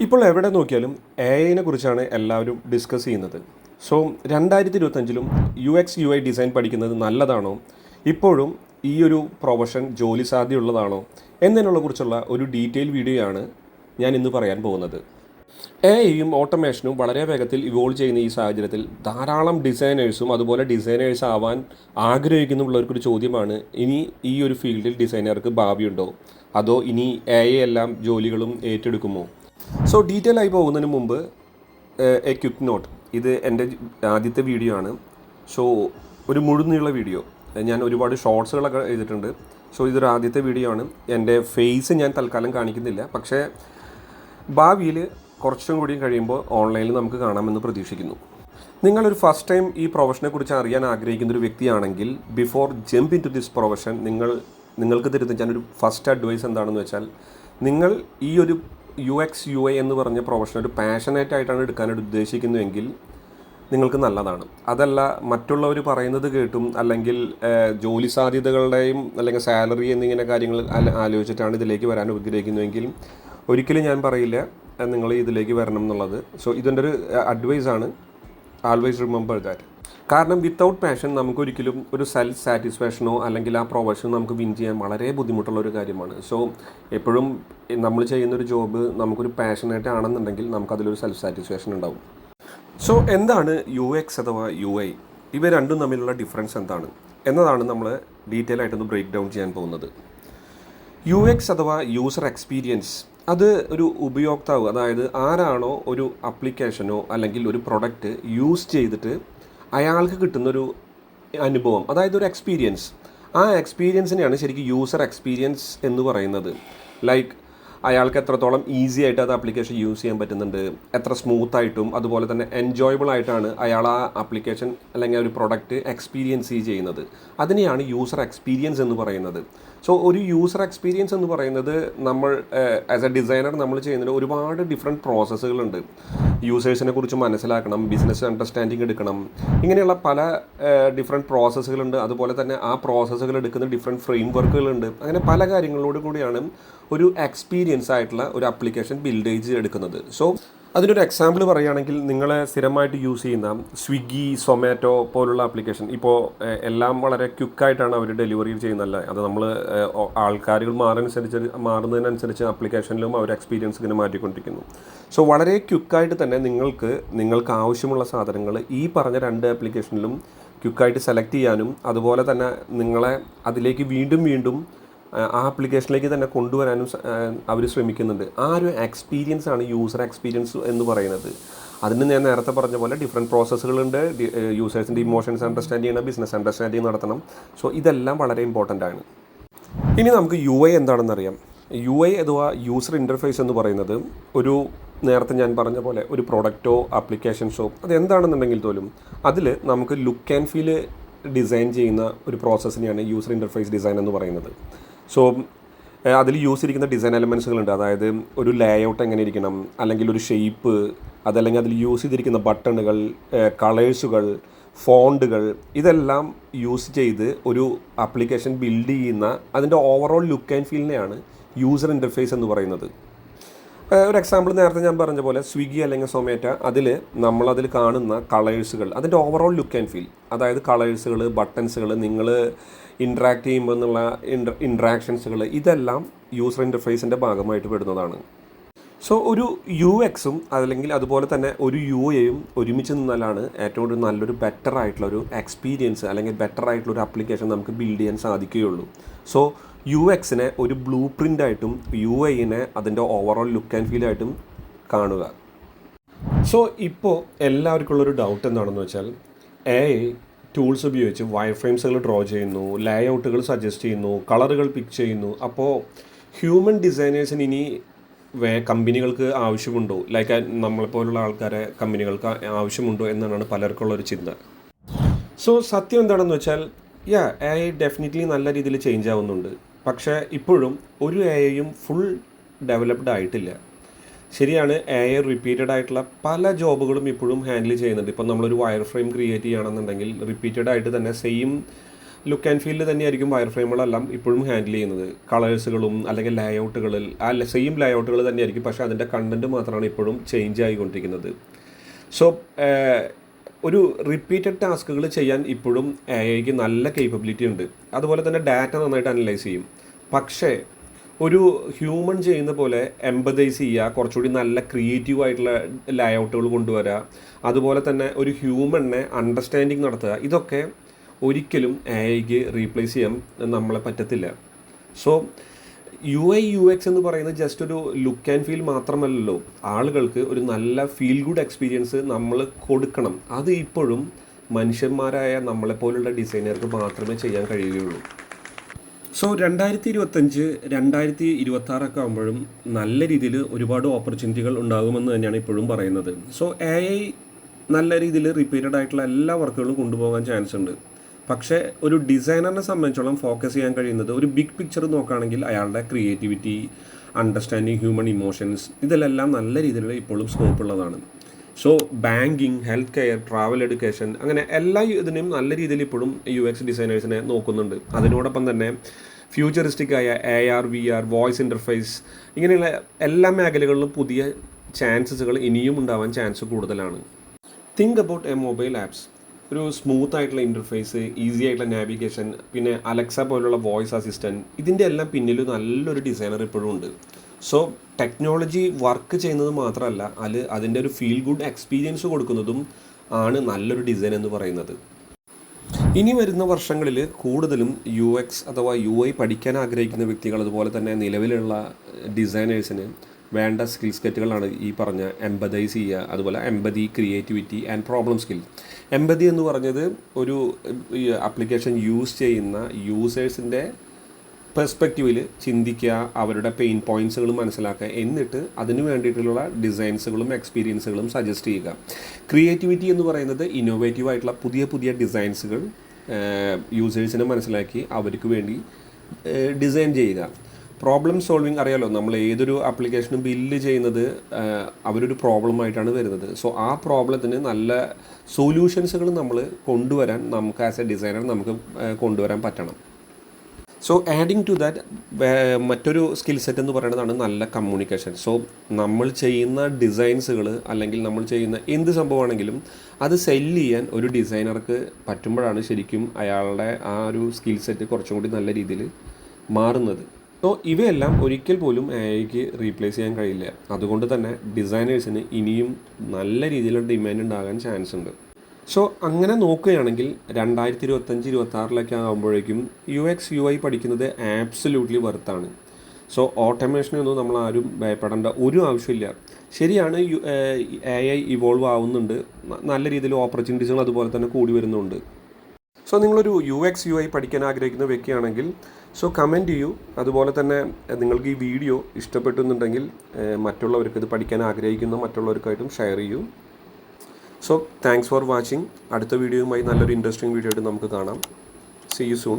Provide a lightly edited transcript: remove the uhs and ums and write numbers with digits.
ഇപ്പോൾ എവിടെ നോക്കിയാലും എഐനെ കുറിച്ചാണ് എല്ലാവരും ഡിസ്കസ് ചെയ്യുന്നത്. സോ 2025-ലും UX/UI ഡിസൈൻ പഠിക്കുന്നത് നല്ലതാണോ, ഇപ്പോഴും ഈ ഒരു പ്രൊഫഷൻ ജോലി സാധ്യതയുള്ളതാണോ എന്നതിനുള്ള കുറിച്ചുള്ള ഒരു ഡീറ്റെയിൽ വീഡിയോ ആണ് ഞാൻ ഇന്ന് പറയാൻ പോകുന്നത്. എഐയും ഓട്ടോമേഷനും വളരെ വേഗത്തിൽ ഇവോൾവ് ചെയ്യുന്ന ഈ സാഹചര്യത്തിൽ ധാരാളം ഡിസൈനേഴ്സും അതുപോലെ ഡിസൈനേഴ്സ് ആവാൻ ആഗ്രഹിക്കുന്നുള്ളവർക്കൊരു ചോദ്യമാണ്, ഇനി ഈ ഒരു ഫീൽഡിൽ ഡിസൈനർക്ക് ഭാവിയുണ്ടോ, അതോ ഇനി എഐ എല്ലാം ജോലികളും ഏറ്റെടുക്കുമോ? സോ ഡീറ്റെയിൽ ആയി പോകുന്നതിന് മുമ്പ് എ ക്വിക്ക് നോട്ട്. ഇത് എൻ്റെ ആദ്യത്തെ വീഡിയോ ആണ്. സോ ഒരു മുഴുനീള വീഡിയോ. ഞാൻ ഒരുപാട് ഷോർട്സുകളൊക്കെ ചെയ്തിട്ടുണ്ട്. സോ ഇതൊരു ആദ്യത്തെ വീഡിയോ ആണ്. എൻ്റെ ഫേസ് ഞാൻ തൽക്കാലം കാണിക്കുന്നില്ല, പക്ഷേ ഭാവിയിൽ കുറച്ചും കൂടി കഴിയുമ്പോൾ ഓൺലൈനിൽ നമുക്ക് കാണാമെന്ന് പ്രതീക്ഷിക്കുന്നു. നിങ്ങളൊരു ഫസ്റ്റ് ടൈം ഈ പ്രൊഫഷനെ കുറിച്ച് അറിയാൻ ആഗ്രഹിക്കുന്ന ഒരു വ്യക്തിയാണെങ്കിൽ, before jump into this profession നിങ്ങൾക്ക് തരുന്ന ഞാനൊരു ഫസ്റ്റ് അഡ്വൈസ് എന്താണെന്ന് വെച്ചാൽ, നിങ്ങൾ ഈ ഒരു UX/UI എന്ന് പറഞ്ഞ പ്രൊഫഷൻ ഒരു പാഷനേറ്റ് ആയിട്ടാണ് എടുക്കാനായിട്ട് ഉദ്ദേശിക്കുന്നുവെങ്കിൽ നിങ്ങൾക്ക് നല്ലതാണ്. അതല്ല മറ്റുള്ളവർ പറയുന്നത് കേട്ടും അല്ലെങ്കിൽ ജോലി സാധ്യതകളുടെയും അല്ലെങ്കിൽ സാലറി എന്നിങ്ങനെ കാര്യങ്ങൾ ആലോചിച്ചിട്ടാണ് ഇതിലേക്ക് വരാൻ ആഗ്രഹിക്കുന്നുവെങ്കിൽ ഒരിക്കലും ഞാൻ പറയില്ല നിങ്ങൾ ഇതിലേക്ക് വരണം എന്നുള്ളത്. സോ ഇതിൻ്റെ ഒരു അഡ്വൈസാണ്. Always remember that. കാരണം വിത്തൗട്ട് പാഷൻ നമുക്കൊരിക്കലും ഒരു സെൽഫ് സാറ്റിസ്ഫാക്ഷനോ അല്ലെങ്കിൽ ആ പ്രൊഫഷൻ നമുക്ക് വിൻ ചെയ്യാൻ വളരെ ബുദ്ധിമുട്ടുള്ള ഒരു കാര്യമാണ്. സോ എപ്പോഴും നമ്മൾ ചെയ്യുന്നൊരു ജോബ് നമുക്കൊരു പാഷനായിട്ട് ആണെന്നുണ്ടെങ്കിൽ നമുക്കതിലൊരു സെൽഫ് സാറ്റിസ്ഫാക്ഷൻ ഉണ്ടാവും. സോ എന്താണ് UX അഥവാ UI? ഇവ രണ്ടും തമ്മിലുള്ള ഡിഫറൻസ് എന്താണ് എന്നതാണ് നമ്മൾ ഡീറ്റെയിൽ ആയിട്ടൊന്ന് ബ്രേക്ക് ഡൗൺ ചെയ്യാൻ പോകുന്നത്. UX അഥവാ യൂസർ എക്സ്പീരിയൻസ്, അത് ഒരു ഉപയോക്താവ്, അതായത് ആരാണോ ഒരു ആപ്ലിക്കേഷനോ അല്ലെങ്കിൽ ഒരു പ്രൊഡക്റ്റ് യൂസ് ചെയ്തിട്ട് അയാൾക്ക് കിട്ടുന്നൊരു അനുഭവം, അതായത് ഒരു എക്സ്പീരിയൻസ്, ആ എക്സ്പീരിയൻസിനെയാണ് ശരിക്കും യൂസർ എക്സ്പീരിയൻസ് എന്ന് പറയുന്നത്. ലൈക്ക് അയാൾക്ക് എത്രത്തോളം ഈസി ആയിട്ട് അത് ആപ്ലിക്കേഷൻ യൂസ് ചെയ്യാൻ പറ്റുന്നുണ്ട്, എത്ര സ്മൂത്തായിട്ടും അതുപോലെ തന്നെ എൻജോയബിൾ ആയിട്ടാണ് അയാൾ ആ ആപ്ലിക്കേഷൻ അല്ലെങ്കിൽ ഒരു പ്രൊഡക്റ്റ് എക്സ്പീരിയൻസ് ചെയ്യുന്നത്. അതിനെയാണ് യൂസർ എക്സ്പീരിയൻസ് എന്ന് പറയുന്നത്. സോ ഒരു യൂസർ എക്സ്പീരിയൻസ് എന്ന് പറയുന്നത് നമ്മൾ ആസ് എ ഡിസൈനർ നമ്മൾ ചെയ്യുന്നതിൽ ഒരുപാട് ഡിഫറെൻറ്റ് പ്രോസസ്സുകളുണ്ട്. യൂസേഴ്സിനെ കുറിച്ച് മനസ്സിലാക്കണം, ബിസിനസ് അണ്ടർസ്റ്റാൻഡിങ് എടുക്കണം, ഇങ്ങനെയുള്ള പല ഡിഫറെൻറ്റ് പ്രോസസ്സുകളുണ്ട്. അതുപോലെ തന്നെ ആ പ്രോസസ്സുകൾ എടുക്കുന്ന ഡിഫറെൻറ്റ് ഫ്രെയിം വർക്കുകളുണ്ട്. അങ്ങനെ പല കാര്യങ്ങളോട് കൂടിയാണ് ഒരു എക്സ്പീരിയൻസ് ആയിട്ടുള്ള ഒരു ആപ്ലിക്കേഷൻ ബിൽഡ് എടുക്കുന്നത്. സോ അതിനൊരു എക്സാമ്പിൾ പറയുകയാണെങ്കിൽ, നിങ്ങൾ സ്ഥിരമായിട്ട് യൂസ് ചെയ്യുന്ന സ്വിഗ്ഗി, സൊമാറ്റോ പോലുള്ള ആപ്ലിക്കേഷൻ ഇപ്പോൾ എല്ലാം വളരെ ക്വിക്കായിട്ടാണ് അവർ ഡെലിവറി ചെയ്യുന്നതല്ലേ. അത് നമ്മൾ ആൾക്കാരുകൾ മാറുന്നതിനനുസരിച്ച് ആപ്ലിക്കേഷനിലും അവർ എക്സ്പീരിയൻസ് ഇങ്ങനെ മാറ്റിക്കൊണ്ടിരിക്കുന്നു. സോ വളരെ ക്വിക്കായിട്ട് തന്നെ നിങ്ങൾക്ക് ആവശ്യമുള്ള സാധനങ്ങൾ ഈ പറഞ്ഞ രണ്ട് ആപ്ലിക്കേഷനിലും ക്വിക്കായിട്ട് സെലക്ട് ചെയ്യാനും അതുപോലെ തന്നെ നിങ്ങളെ അതിലേക്ക് വീണ്ടും ആ ആപ്ലിക്കേഷനിലേക്ക് തന്നെ കൊണ്ടുവരാനും അവർ ശ്രമിക്കുന്നുണ്ട്. ആ ഒരു എക്സ്പീരിയൻസ് ആണ് യൂസർ എക്സ്പീരിയൻസ് എന്ന് പറയുന്നത്. അതിന് ഞാൻ നേരത്തെ പറഞ്ഞ പോലെ ഡിഫറെൻറ്റ് പ്രോസസ്സുകളുണ്ട്. യൂസേഴ്സിൻ്റെ ഇമോഷൻസ് അണ്ടർസ്റ്റാൻഡ് ചെയ്യണം, ബിസിനസ് അണ്ടർസ്റ്റാൻഡിങ് നടത്തണം. സോ ഇതെല്ലാം വളരെ ഇമ്പോർട്ടൻ്റ് ആണ്. ഇനി നമുക്ക് UI എന്താണെന്നറിയാം. UI അഥവാ യൂസർ ഇൻ്റർഫേസ് എന്ന് പറയുന്നത് ഒരു നേരത്തെ ഞാൻ പറഞ്ഞ പോലെ ഒരു പ്രൊഡക്റ്റോ ആപ്ലിക്കേഷൻസോ അതെന്താണെന്നുണ്ടെങ്കിൽ പോലും അതിൽ നമുക്ക് ലുക്ക് ആൻഡ് ഫീൽ ഡിസൈൻ ചെയ്യുന്ന ഒരു പ്രോസസ്സിനെയാണ് യൂസർ ഇൻ്റർഫേസ് ഡിസൈൻ എന്ന് പറയുന്നത്. സോ അതിൽ യൂസ് ചെയ്തിരിക്കുന്ന ഡിസൈൻ എലമെൻറ്റ്സുകളുണ്ട്. അതായത് ഒരു ലേഔട്ട് എങ്ങനെ ഇരിക്കണം, അല്ലെങ്കിൽ ഒരു ഷേപ്പ്, അതല്ലെങ്കിൽ അതിൽ യൂസ് ചെയ്തിരിക്കുന്ന ബട്ടണുകൾ, കളേഴ്സുകൾ, ഫോണ്ടുകൾ, ഇതെല്ലാം യൂസ് ചെയ്ത് ഒരു ആപ്ലിക്കേഷൻ ബിൽഡ് ചെയ്യുന്ന അതിൻ്റെ ഓവറോൾ ലുക്ക് ആൻഡ് ഫീലിനെയാണ് യൂസർ ഇൻ്റർഫേസ് എന്ന് പറയുന്നത്. ഒരു എക്സാമ്പിൾ നേരത്തെ ഞാൻ പറഞ്ഞ പോലെ സ്വിഗ്ഗി അല്ലെങ്കിൽ സൊമാറ്റോ, നമ്മളതിൽ കാണുന്ന കളേഴ്സുകൾ, അതിൻ്റെ ഓവറോൾ ലുക്ക് ആൻഡ് ഫീൽ, അതായത് കളേഴ്സുകൾ, ബട്ടൺസുകൾ, നിങ്ങൾ ഇൻട്രാക്ട് ചെയ്യുമ്പോൾ എന്നുള്ള ഇൻട്രാക്ഷൻസുകൾ, ഇതെല്ലാം യൂസർ ഇൻ്റർഫേസിൻ്റെ ഭാഗമായിട്ട് പെടുന്നതാണ്. സോ ഒരു UXും അല്ലെങ്കിൽ അതുപോലെ തന്നെ ഒരു UIയും ഒരുമിച്ച് നിന്നാലാണ് ഏറ്റവും കൂടുതൽ നല്ലൊരു ബെറ്റർ ആയിട്ടുള്ളൊരു എക്സ്പീരിയൻസ് അല്ലെങ്കിൽ ബെറ്റർ ആയിട്ടുള്ളൊരു ആപ്ലിക്കേഷൻ നമുക്ക് ബിൽഡ് ചെയ്യാൻ സാധിക്കുകയുള്ളൂ. സോ UXനെ ഒരു ബ്ലൂ പ്രിൻ്റായിട്ടും UIനെ അതിൻ്റെ ഓവറോൾ ലുക്ക് ആൻഡ് ഫീലായിട്ടും കാണുക. സോ ഇപ്പോൾ എല്ലാവർക്കും ഉള്ളൊരു ഡൗട്ട് എന്താണെന്ന് വെച്ചാൽ, AI ടൂൾസ് ഉപയോഗിച്ച് വയർ ഫ്രെയിംസുകൾ ഡ്രോ ചെയ്യുന്നു, ലേഔട്ടുകൾ സജസ്റ്റ് ചെയ്യുന്നു, കളറുകൾ പിക്ക് ചെയ്യുന്നു. അപ്പോൾ ഹ്യൂമൻ ഡിസൈനേഴ്സിന് ഇനി കമ്പനികൾക്ക് ആവശ്യമുണ്ടോ, ലൈക്ക് നമ്മളെപ്പോലുള്ള ആൾക്കാരെ കമ്പനികൾക്ക് ആവശ്യമുണ്ടോ എന്നാണ് പലർക്കുള്ളൊരു ചിന്ത. സോ സത്യം എന്താണെന്ന് വെച്ചാൽ, AI ഡെഫിനറ്റ്ലി നല്ല രീതിയിൽ ചേഞ്ച് ആവുന്നുണ്ട്. പക്ഷേ ഇപ്പോഴും ഒരു AIയും ഫുൾ ഡെവലപ്ഡ് ആയിട്ടില്ല. ശരിയാണ്, AI റിപ്പീറ്റഡ് ആയിട്ടുള്ള പല ജോബുകളും ഇപ്പോഴും ഹാൻഡിൽ ചെയ്യുന്നുണ്ട്. ഇപ്പം നമ്മളൊരു വയർ ഫ്രെയിം ക്രിയേറ്റ് ചെയ്യുകയാണെന്നുണ്ടെങ്കിൽ റിപ്പീറ്റഡ് ആയിട്ട് തന്നെ സെയിം ലുക്ക് ആൻഡ് ഫീലിൽ തന്നെയായിരിക്കും വയർ ഫ്രെയിമുകളെല്ലാം ഇപ്പോഴും ഹാൻഡിൽ ചെയ്യുന്നത്. കളേഴ്സുകളും അല്ലെങ്കിൽ ലേഔട്ടുകളിൽ സെയിം ലേഔട്ടുകൾ തന്നെയായിരിക്കും, പക്ഷേ അതിൻ്റെ കണ്ടൻറ്റ് മാത്രമാണ് ഇപ്പോഴും ചേഞ്ച് ആയിക്കൊണ്ടിരിക്കുന്നത്. സോ ഒരു റിപ്പീറ്റഡ് ടാസ്കുകൾ ചെയ്യാൻ ഇപ്പോഴും AI നല്ല കേപ്പബിലിറ്റി ഉണ്ട്. അതുപോലെ തന്നെ ഡാറ്റ നന്നായിട്ട് അനലൈസ് ചെയ്യും. പക്ഷേ ഒരു ഹ്യൂമൻ ചെയ്യുന്ന പോലെ എംപതൈസ് ചെയ്യുക, കുറച്ചുകൂടി നല്ല ക്രിയേറ്റീവ് ആയിട്ടുള്ള ലേഔട്ടുകൾ കൊണ്ടുവരിക, അതുപോലെ തന്നെ ഒരു ഹ്യൂമനെ അണ്ടർസ്റ്റാൻഡിങ് നടത്തുക, ഇതൊക്കെ ഒരിക്കലും AI റീപ്ലേസ് ചെയ്യാൻ നമ്മളെ പറ്റത്തില്ല. സോ UX എന്ന് പറയുന്നത് ജസ്റ്റ് ഒരു ലുക്ക് ആൻഡ് ഫീൽ മാത്രമല്ലല്ലോ. ആളുകൾക്ക് ഒരു നല്ല ഫീൽ ഗുഡ് എക്സ്പീരിയൻസ് നമ്മൾ കൊടുക്കണം. അത് ഇപ്പോഴും മനുഷ്യന്മാരായ നമ്മളെപ്പോലുള്ള ഡിസൈനർക്ക് മാത്രമേ ചെയ്യാൻ കഴിയുകയുള്ളൂ. സോ 2025 2026 ആകുമ്പോഴും നല്ല രീതിയിൽ ഒരുപാട് ഓപ്പർച്യൂണിറ്റികൾ ഉണ്ടാകുമെന്ന് തന്നെയാണ് ഇപ്പോഴും പറയുന്നത്. സോ AI നല്ല രീതിയിൽ റിപ്പീറ്റഡ് ആയിട്ടുള്ള എല്ലാ വർക്കുകളും കൊണ്ടുപോകാൻ ചാൻസ് ഉണ്ട്. പക്ഷേ ഒരു ഡിസൈനറിനെ സംബന്ധിച്ചോളം ഫോക്കസ് ചെയ്യാൻ കഴിയുന്നത് ഒരു ബിഗ് പിക്ചർ നോക്കുകയാണെങ്കിൽ അയാളുടെ ക്രിയേറ്റിവിറ്റി, അണ്ടർസ്റ്റാൻഡിങ് ഹ്യൂമൻ ഇമോഷൻസ്, ഇതിലെല്ലാം നല്ല രീതിയിൽ ഇപ്പോഴും സ്കോപ്പ് ഉള്ളതാണ്. So banking, health care, travel, education, അങ്ങനെ എല്ലാ ഇതിനെയും നല്ല രീതിയിൽ ഇപ്പോഴും UX ഡിസൈനേഴ്സിനെ നോക്കുന്നുണ്ട്. അതിനോടൊപ്പം തന്നെ ഫ്യൂച്ചറിസ്റ്റിക് ആയ AR, VR, വോയിസ് ഇൻ്റർഫേസ്, ഇങ്ങനെയുള്ള എല്ലാ മേഖലകളിലും പുതിയ ചാൻസസുകൾ ഇനിയും ഉണ്ടാവാൻ ചാൻസ് കൂടുതലാണ്. Think about a mobile apps. ഒരു സ്മൂത്ത് ആയിട്ടുള്ള ഇൻ്റർഫേസ്, ഈസി ആയിട്ടുള്ള നാവിഗേഷൻ, പിന്നെ അലക്സ പോലുള്ള വോയിസ് അസിസ്റ്റൻറ്റ്, ഇതിൻ്റെ എല്ലാം പിന്നിൽ നല്ലൊരു ഡിസൈനർ ഇപ്പോഴും ഉണ്ട്. സോ ടെക്നോളജി വർക്ക് ചെയ്യുന്നത് മാത്രമല്ല, അതിൻ്റെ ഒരു ഫീൽ ഗുഡ് എക്സ്പീരിയൻസ് കൊടുക്കുന്നതും ആണ് നല്ലൊരു ഡിസൈൻ എന്ന് പറയുന്നത്. ഇനി വരുന്ന വർഷങ്ങളിൽ കൂടുതലും UX അഥവാ UI പഠിക്കാൻ ആഗ്രഹിക്കുന്ന വ്യക്തികൾ, അതുപോലെ തന്നെ നിലവിലുള്ള ഡിസൈനേഴ്സിന് വേണ്ട സ്കിൽ സെറ്റുകളാണ് ഈ പറഞ്ഞ എംപതൈസ് ചെയ്യുക, അതുപോലെ empathy, creativity and problem skill. Empathy എന്ന് പറഞ്ഞത് ഒരു ആപ്ലിക്കേഷൻ യൂസ് ചെയ്യുന്ന യൂസേഴ്സിൻ്റെ പെർസ്പെക്റ്റീവിൽ ചിന്തിക്കുക, അവരുടെ പെയിൻ പോയിൻറ്റ്സുകൾ മനസ്സിലാക്കുക, എന്നിട്ട് അതിന് വേണ്ടിയിട്ടുള്ള ഡിസൈൻസുകളും എക്സ്പീരിയൻസുകളും സജസ്റ്റ് ചെയ്യുക. ക്രിയേറ്റിവിറ്റി എന്ന് പറയുന്നത് ഇന്നോവേറ്റീവ് ആയിട്ടുള്ള പുതിയ പുതിയ ഡിസൈൻസുകൾ യൂസേഴ്സിനെ മനസ്സിലാക്കി അവർക്ക് വേണ്ടി ഡിസൈൻ ചെയ്യുക. പ്രോബ്ലം സോൾവിങ് അറിയാലോ, നമ്മൾ ഏതൊരു ആപ്ലിക്കേഷനും ബില്ല് ചെയ്യുന്നത് അവരൊരു പ്രോബ്ലമായിട്ടാണ് വരുന്നത്. സോ ആ പ്രോബ്ലത്തിന് നല്ല സൊല്യൂഷൻസുകൾ നമ്മൾ കൊണ്ടുവരാൻ നമുക്ക് ആസ് എ ഡിസൈനർ നമുക്ക് കൊണ്ടുവരാൻ പറ്റണം. സോ ആഡിങ് ടു ദാറ്റ് മറ്റൊരു സ്കിൽ സെറ്റ് എന്ന് പറയുന്നതാണ് നല്ല കമ്മ്യൂണിക്കേഷൻ. സോ നമ്മൾ ചെയ്യുന്ന ഡിസൈൻസുകൾ അല്ലെങ്കിൽ നമ്മൾ ചെയ്യുന്ന എന്ത് സംഭവമാണെങ്കിലും അത് സെല്ല് ചെയ്യാൻ ഒരു ഡിസൈനർക്ക് പറ്റുമ്പോഴാണ് ശരിക്കും അയാളുടെ ആ ഒരു സ്കിൽ സെറ്റ് കുറച്ചും കൂടി നല്ല രീതിയിൽ മാറുന്നത്. സോ ഇവയെല്ലാം ഒരിക്കൽ പോലും AI റീപ്ലേസ് ചെയ്യാൻ കഴിയില്ല. അതുകൊണ്ട് തന്നെ ഡിസൈനേഴ്സിന് ഇനിയും നല്ല രീതിയിലുള്ള ഡിമാൻഡ് ഉണ്ടാകാൻ ചാൻസ് ഉണ്ട്. സോ അങ്ങനെ നോക്കുകയാണെങ്കിൽ 2025-26 ആകുമ്പോഴേക്കും UX UI പഠിക്കുന്നത് ആബ്സല്യൂട്ട്ലി വർത്താണ്. സോ ഓട്ടോമേഷനൊന്നും നമ്മൾ ആരും ഭയപ്പെടേണ്ട ഒരു ആവശ്യമില്ല. ശരിയാണ്, AI ഇവോൾവ് ആവുന്നുണ്ട്, നല്ല രീതിയിൽ ഓപ്പർച്യൂണിറ്റീസുകൾ അതുപോലെ തന്നെ കൂടി വരുന്നുണ്ട്. സോ നിങ്ങളൊരു UX UI പഠിക്കാൻ ആഗ്രഹിക്കുന്ന വ്യക്തിയാണെങ്കിൽ സോ കമൻറ്റ് ചെയ്യൂ. അതുപോലെ തന്നെ നിങ്ങൾക്ക് ഈ വീഡിയോ ഇഷ്ടപ്പെട്ടുന്നുണ്ടെങ്കിൽ മറ്റുള്ളവർക്ക്, ഇത് പഠിക്കാൻ ആഗ്രഹിക്കുന്ന മറ്റുള്ളവർക്കായിട്ടും ഷെയർ ചെയ്യൂ. So thanks for watching. അടുത്ത വീഡിയോയുമായി നല്ലൊരു ഇൻട്രസ്റ്റിംഗ് വീഡിയോ ആയിട്ട് നമുക്ക് കാണാം. See you soon.